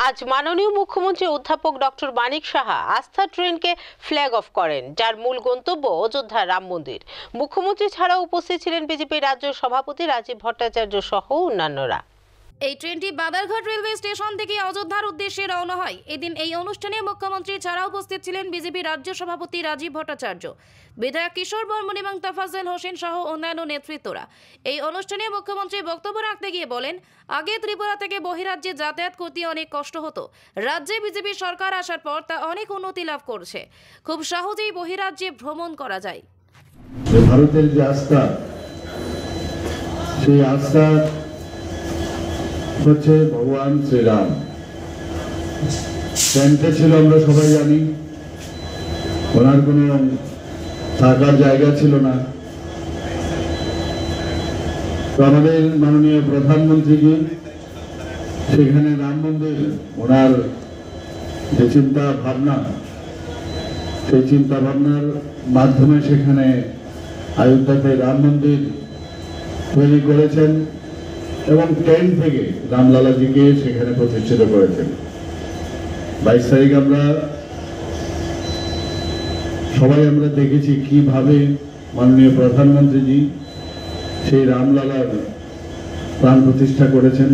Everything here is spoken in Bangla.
আজ মাননীয় মুখ্যমন্ত্রী অধ্যাপক ডক্টর মানিক সাহা আস্থা ট্রেনকে ফ্ল্যাগ অফ করেন, যার মূল গন্তব্য অযোধ্যা রাম মন্দির। মুখ্যমন্ত্রী ছাড়াও উপস্থিত ছিলেন বিজেপি রাজ্য সভাপতি রাজীব ভট্টাচার্য সহ অন্যান্যরা। এই ট্রেনটি বাদারঘাট রেলওয়ে স্টেশন থেকে অযোধ্যার উদ্দেশ্যে রওনা হয়। এদিন এই অনুষ্ঠানে মুখ্যমন্ত্রী ছাড়াও উপস্থিত ছিলেন বিজেপি রাজ্য সভাপতি রাজীব ভট্টাচার্য, বিধায়ক কিশোর বর্মন এবং তাফাজ্জল হোসেন সহ অন্যান্য নেতৃত্বরা। এই অনুষ্ঠানে মুখ্যমন্ত্রী বক্তব্য রাখতে গিয়ে বলেন, আগে ত্রিপুরা থেকে বহিরাজ্যে যাতায়াত করতে অনেক কষ্ট হতো। রাজ্যে বিজেপি সরকার আসার পর তা অনেক উন্নতি লাভ করছে। খুব সহজেই বহিরাজ্যে ভ্রমণ করা যায়। ভারতের যে আস্থা, সেই আস্থা হচ্ছে ভগবান শ্রীরাম। ট্রেনটা ছিল, আমরা সবাই জানি, ওনার কোনো থাকার জায়গা ছিল না। তো আমাদের মাননীয় প্রধানমন্ত্রীজি সেখানে রাম মন্দির, ওনার যে চিন্তা ভাবনা, সেই চিন্তা ভাবনার মাধ্যমে সেখানে অযোধ্যাতে রাম মন্দির তৈরি করেছেন এবং ট্রেন থেকে রামলালাজিকে সেখানে প্রতিষ্ঠিত করেছেন। 22 তারিখ আমরা সবাই দেখেছি কিভাবে মাননীয় প্রধানমন্ত্রীজি সেই রামলালার প্রাণ প্রতিষ্ঠা করেছেন।